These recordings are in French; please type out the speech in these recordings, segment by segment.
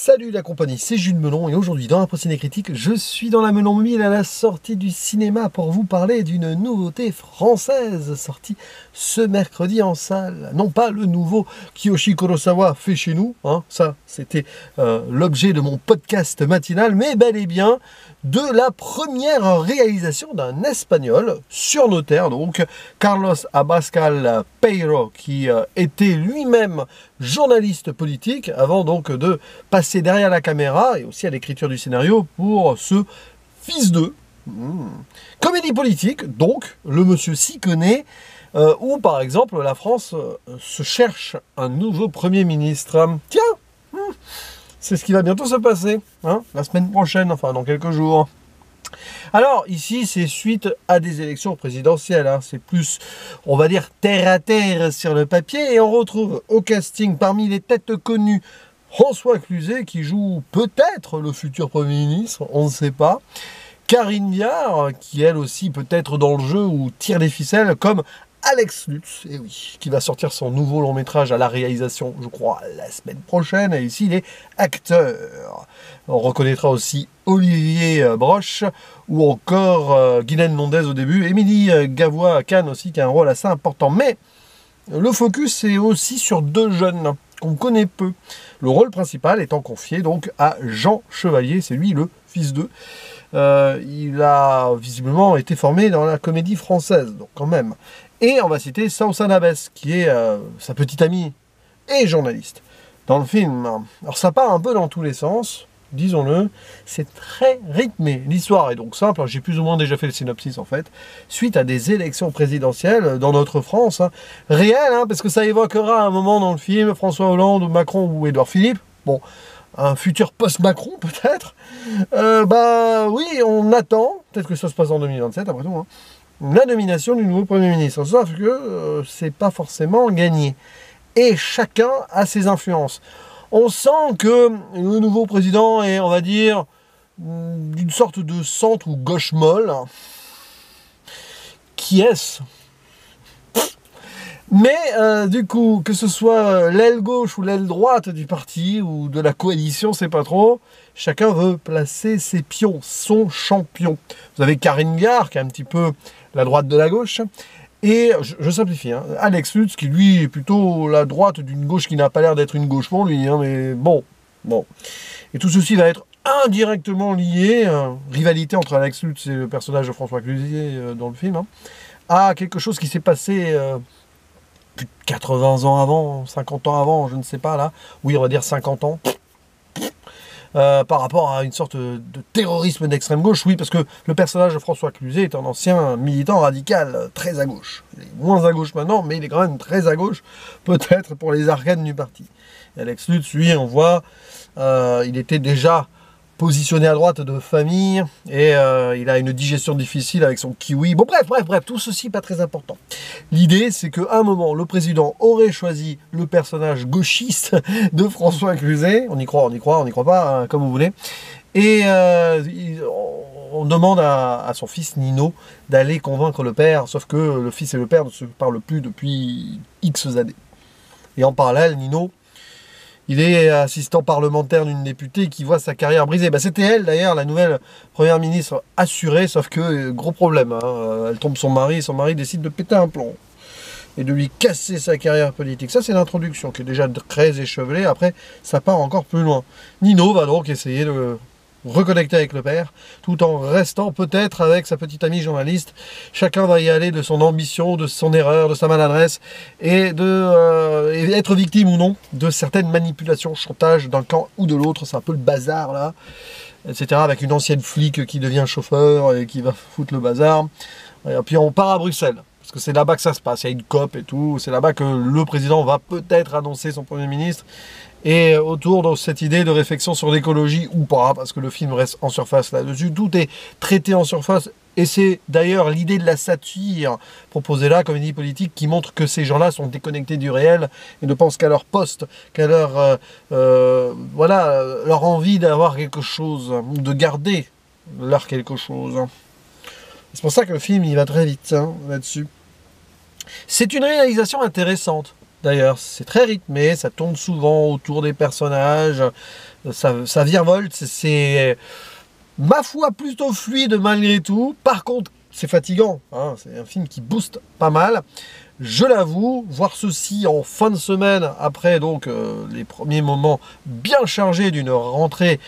Salut la compagnie, c'est Jules Melon et aujourd'hui dans la Ciné Critique, je suis dans la Melon 1000 à la sortie du cinéma pour vous parler d'une nouveauté française sortie ce mercredi en salle. Non pas le nouveau Kiyoshi Kurosawa fait chez nous, hein, ça c'était l'objet de mon podcast matinal, mais bel et bien de la première réalisation d'un Espagnol sur nos terres, donc Carlos Abascal Peiro, qui était lui-même journaliste politique avant donc de passer derrière la caméra et aussi à l'écriture du scénario pour ce Fils d'eux. Comédie politique, donc, le monsieur s'y connaît, où par exemple la France se cherche un nouveau Premier ministre. Tiens, c'est ce qui va bientôt se passer, hein, la semaine prochaine, enfin dans quelques jours. Alors ici c'est suite à des élections présidentielles, hein. C'est plus, on va dire, terre à terre sur le papier, et on retrouve au casting parmi les têtes connues François Cluzet qui joue peut-être le futur Premier ministre, on ne sait pas, Karine Viard qui elle aussi peut-être dans le jeu ou tire les ficelles, comme Alex Lutz, et oui, qui va sortir son nouveau long métrage à la réalisation, je crois, la semaine prochaine, et ici il est acteur. On reconnaîtra aussi Olivier Broche, ou encore Guylaine Londez au début, Émilie Gavois à Cannes aussi, qui a un rôle assez important, mais le focus est aussi sur deux jeunes qu'on connaît peu. Le rôle principal étant confié donc à Jean Chevalier, c'est lui le fils d'eux. Il a visiblement été formé dans la comédie française, donc quand même. Et on va citer Sausan Abbes, qui est sa petite amie et journaliste dans le film. Alors ça part un peu dans tous les sens, disons-le, c'est très rythmé. L'histoire est donc simple, j'ai plus ou moins déjà fait le synopsis en fait. Suite à des élections présidentielles dans notre France, hein, réelles, hein, parce que ça évoquera un moment dans le film François Hollande ou Macron ou Édouard Philippe, bon, un futur post-Macron peut-être. Bah oui, on attend, peut-être que ça se passe en 2027 après tout, hein, la nomination du nouveau Premier ministre, sauf que c'est pas forcément gagné. Et chacun a ses influences. On sent que le nouveau président est, on va dire, d'une sorte de centre ou gauche molle. Qui est-ce? Mais du coup, que ce soit l'aile gauche ou l'aile droite du parti ou de la coalition, c'est pas trop. Chacun veut placer ses pions, son champion. Vous avez Karine Viard, qui est un petit peu la droite de la gauche. Et, je simplifie, hein, Alex Lutz, qui lui est plutôt la droite d'une gauche qui n'a pas l'air d'être une gauche pour lui, hein, mais bon. Et tout ceci va être indirectement lié, rivalité entre Alex Lutz et le personnage de François Cluzet dans le film, hein, à quelque chose qui s'est passé plus de 80 ans avant, 50 ans avant, je ne sais pas là, oui on va dire 50 ans, par rapport à une sorte de terrorisme d'extrême gauche, oui, parce que le personnage de François Cluzet est un ancien militant radical très à gauche. Il est moins à gauche maintenant, mais il est quand même très à gauche, peut-être pour les arcanes du parti. Et Alex Lutz, lui, on voit, il était déjà positionné à droite de famille, et il a une digestion difficile avec son kiwi. Bon, bref, tout ceci pas très important. L'idée, c'est qu'à un moment, le président aurait choisi le personnage gauchiste de François Cluzet. On y croit pas, hein, comme vous voulez. Et on demande à son fils Nino d'aller convaincre le père, sauf que le fils et le père ne se parlent plus depuis X années. Et en parallèle, Nino, il est assistant parlementaire d'une députée qui voit sa carrière brisée. Bah, c'était elle d'ailleurs, la nouvelle première ministre assurée, sauf que gros problème, hein, elle trompe son mari décide de péter un plomb et de lui casser sa carrière politique. Ça c'est l'introduction qui est déjà très échevelée, après ça part encore plus loin. Nino va donc essayer de reconnecter avec le père, tout en restant peut-être avec sa petite amie journaliste. Chacun va y aller de son ambition, de son erreur, de sa maladresse, et et être victime ou non de certaines manipulations, chantage d'un camp ou de l'autre. C'est un peu le bazar là, etc. Avec une ancienne flic qui devient chauffeur et qui va foutre le bazar. Et puis on part à Bruxelles, parce que c'est là-bas que ça se passe, il y a une COP et tout, c'est là-bas que le président va peut-être annoncer son Premier ministre. Et autour de cette idée de réflexion sur l'écologie ou pas, parce que le film reste en surface là-dessus, tout est traité en surface, et c'est d'ailleurs l'idée de la satire proposée là, comédie politique, qui montre que ces gens-là sont déconnectés du réel et ne pensent qu'à leur poste, qu'à leur, voilà, leur envie d'avoir quelque chose, ou de garder leur quelque chose. C'est pour ça que le film il va très vite, hein, là-dessus. C'est une réalisation intéressante. d'ailleurs. C'est très rythmé, ça tourne souvent autour des personnages, ça virevolte, c'est ma foi plutôt fluide malgré tout. Par contre, c'est fatigant, hein, c'est un film qui booste pas mal. Je l'avoue, voir ceci en fin de semaine, après donc les premiers moments bien chargés d'une rentrée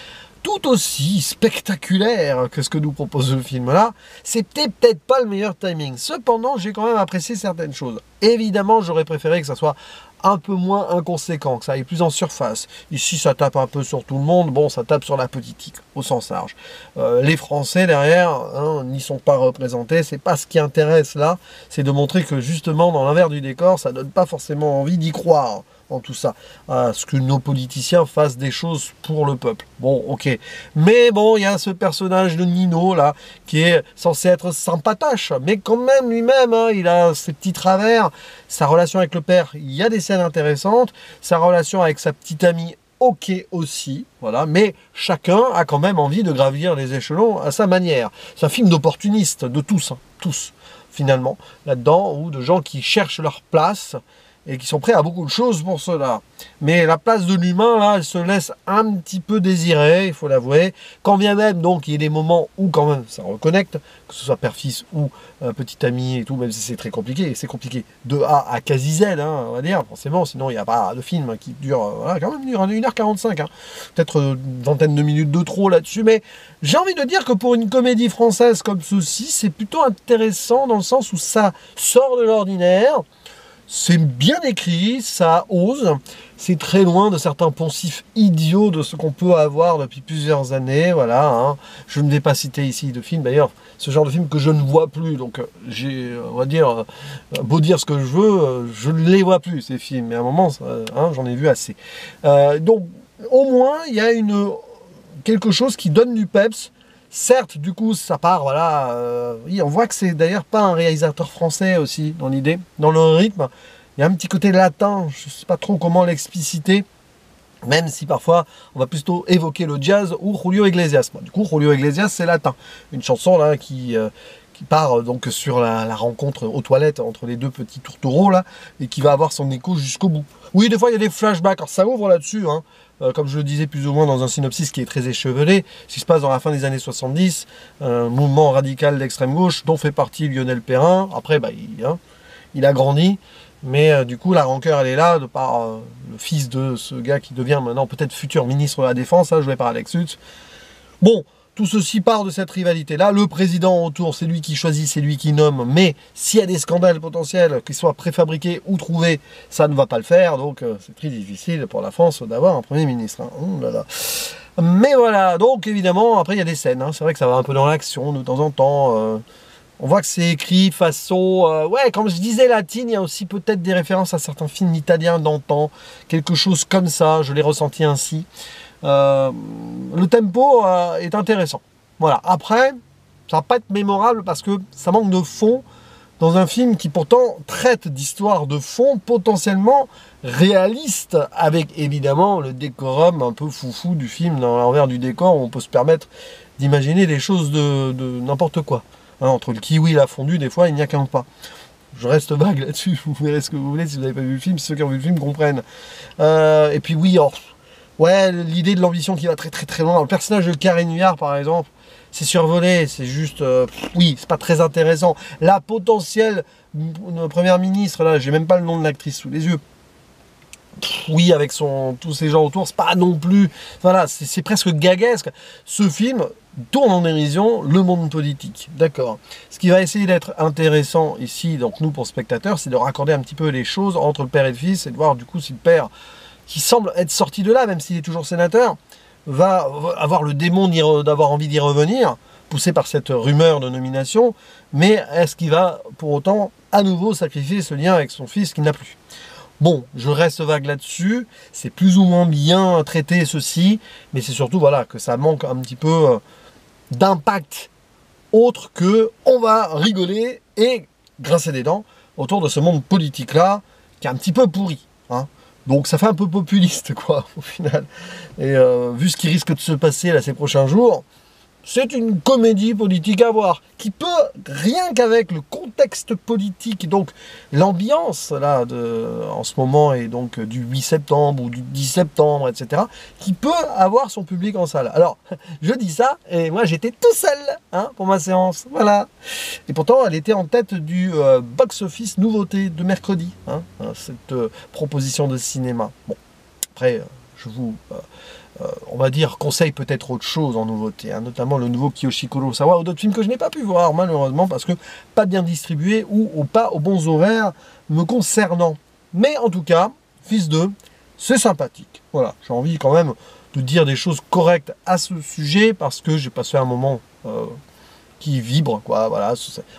tout aussi spectaculaire que ce que nous propose le film là, c'était peut-être pas le meilleur timing. Cependant, j'ai quand même apprécié certaines choses. Évidemment, j'aurais préféré que ça soit un peu moins inconséquent, que ça aille plus en surface. Ici, ça tape un peu sur tout le monde. Bon, ça tape sur la politique, au sens large. Les Français, derrière, hein, n'y sont pas représentés. C'est pas ce qui intéresse, là. C'est de montrer que, justement, dans l'envers du décor, ça donne pas forcément envie d'y croire en tout ça. À ce que nos politiciens fassent des choses pour le peuple. Bon, ok. Mais bon, il y a ce personnage de Nino, là, qui est censé être sympatoche. Mais quand même, lui-même, hein, il a ses petits travers. Sa relation avec le père, il y a des scènes intéressantes. Sa relation avec sa petite amie, ok aussi. Voilà. Mais chacun a quand même envie de gravir les échelons à sa manière. C'est un film d'opportunistes, de tous, hein, tous, finalement, là-dedans, ou de gens qui cherchent leur place et qui sont prêts à beaucoup de choses pour cela. Mais la place de l'humain, là, elle se laisse un petit peu désirer, il faut l'avouer. Quand bien même, donc, il y a des moments où, quand même, ça reconnecte, que ce soit père-fils ou petit ami et tout, même si c'est très compliqué. C'est compliqué de A à quasi Z, hein, on va dire, forcément, sinon il n'y a pas de film qui dure, voilà, quand même, 1h45, hein. Peut-être une vingtaine de minutes de trop là-dessus, mais j'ai envie de dire que pour une comédie française comme ceci, c'est plutôt intéressant dans le sens où ça sort de l'ordinaire. C'est bien écrit, ça ose, c'est très loin de certains poncifs idiots de ce qu'on peut avoir depuis plusieurs années, voilà, hein. Je ne vais pas citer ici de film, d'ailleurs, ce genre de film que je ne vois plus, donc j'ai, on va dire, beau dire ce que je veux, je ne les vois plus, ces films, mais à un moment, hein, j'en ai vu assez. Donc, au moins, il y a quelque chose qui donne du peps. Certes, du coup, ça part, voilà, oui, on voit que c'est d'ailleurs pas un réalisateur français aussi, dans l'idée, dans le rythme. Il y a un petit côté latin, je ne sais pas trop comment l'expliciter, même si parfois on va plutôt évoquer le jazz ou Julio Iglesias. Du coup, Julio Iglesias, c'est latin. Une chanson là qui part donc sur la rencontre aux toilettes entre les deux petits tourtereaux là, et qui va avoir son écho jusqu'au bout. Oui, des fois il y a des flashbacks, alors ça ouvre là-dessus, hein. Comme je le disais plus ou moins dans un synopsis qui est très échevelé, ce qui se passe dans la fin des années 70, un mouvement radical d'extrême gauche dont fait partie Lionel Perrin. Après, bah, il a grandi, mais du coup la rancœur elle est là, de par le fils de ce gars qui devient maintenant peut-être futur ministre de la Défense, hein, joué par Alex Lutz. Bon, tout ceci part de cette rivalité-là. Le président autour, c'est lui qui choisit, c'est lui qui nomme. Mais s'il y a des scandales potentiels, qu'ils soient préfabriqués ou trouvés, ça ne va pas le faire. Donc c'est très difficile pour la France d'avoir un Premier ministre, hein. Oh là là. Mais voilà, donc évidemment, après il y a des scènes, hein. C'est vrai que ça va un peu dans l'action de temps en temps. On voit que c'est écrit façon... ouais, comme je disais latine, il y a aussi peut-être des références à certains films italiens d'antan. Quelque chose comme ça, je l'ai ressenti ainsi. Le tempo est intéressant. Voilà. Après, ça va pas être mémorable parce que ça manque de fond dans un film qui pourtant traite d'histoires de fond potentiellement réalistes, avec évidemment le décorum un peu foufou du film dans l'envers du décor où on peut se permettre d'imaginer des choses de n'importe quoi. Hein, entre le kiwi et la fondue, des fois, il n'y a qu'un pas. Je reste vague là-dessus, vous verrez ce que vous voulez si vous n'avez pas vu le film, si ceux qui ont vu le film comprennent. Et puis oui, alors, ouais, l'idée de l'ambition qui va très très très loin. Le personnage de Karine Viard, par exemple, c'est survolé, c'est juste... oui, c'est pas très intéressant. La potentielle première ministre, là, j'ai même pas le nom de l'actrice sous les yeux. Oui, avec tous ces gens autour, c'est pas non plus... Voilà, c'est presque gaguesque. Ce film tourne en dérision le monde politique. D'accord. Ce qui va essayer d'être intéressant ici, donc nous, pour spectateurs, c'est de raccorder un petit peu les choses entre le père et le fils, et de voir du coup si le père, qui semble être sorti de là, même s'il est toujours sénateur, va avoir le démon d'avoir envie d'y revenir, poussé par cette rumeur de nomination, mais est-ce qu'il va pour autant à nouveau sacrifier ce lien avec son fils qu'il n'a plus? Bon, je reste vague là-dessus, c'est plus ou moins bien traité ceci, mais c'est surtout voilà, que ça manque un petit peu d'impact autre que on va rigoler et grincer des dents autour de ce monde politique-là, qui est un petit peu pourri, hein. Donc ça fait un peu populiste, quoi, au final. Et vu ce qui risque de se passer là ces prochains jours, c'est une comédie politique à voir, qui peut, rien qu'avec le contexte politique, donc l'ambiance là en ce moment et donc du 8 septembre ou du 10 septembre, etc., qui peut avoir son public en salle. Alors, je dis ça, et moi j'étais tout seul hein, pour ma séance, voilà. Et pourtant, elle était en tête du box-office nouveauté de mercredi, hein, cette proposition de cinéma. Bon, après, je vous... on va dire, conseille peut-être autre chose en nouveauté, hein, notamment le nouveau Kiyoshi Kurosawa ou d'autres films que je n'ai pas pu voir, malheureusement, parce que pas bien distribués ou pas aux bons horaires me concernant. Mais en tout cas, Fils 2, c'est sympathique. Voilà, j'ai envie quand même de dire des choses correctes à ce sujet, parce que j'ai passé un moment qui vibre, quoi, voilà,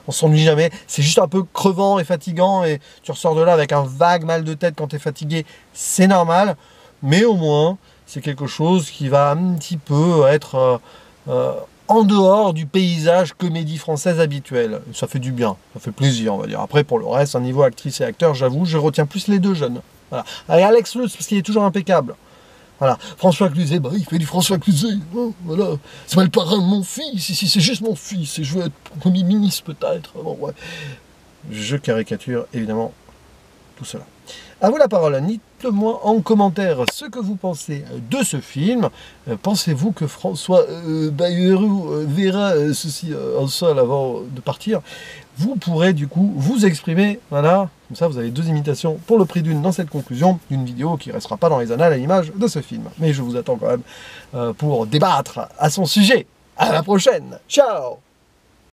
on s'ennuie jamais, c'est juste un peu crevant et fatigant, et tu ressors de là avec un vague mal de tête quand tu es fatigué, c'est normal, mais au moins... c'est quelque chose qui va un petit peu être en dehors du paysage comédie française habituel. Ça fait du bien, ça fait plaisir, on va dire. Après, pour le reste, un niveau actrice et acteur, j'avoue, je retiens plus les deux jeunes. Voilà. Et Alex Lutz, parce qu'il est toujours impeccable. Voilà. François Cluzet, bah, il fait du François Cluzet. Hein, voilà. C'est pas le parrain de mon fils, ici, c'est juste mon fils. Et je veux être premier ministre, peut-être. Bon, ouais. Je caricature, évidemment, tout cela. À vous la parole, dites-moi en commentaire ce que vous pensez de ce film. Pensez-vous que François Bayrou verra ceci en salle avant de partir? Vous pourrez du coup vous exprimer, voilà, comme ça vous avez deux imitations pour le prix d'une dans cette conclusion, d'une vidéo qui ne restera pas dans les annales à l'image de ce film. Mais je vous attends quand même pour débattre à son sujet. À la prochaine, ciao!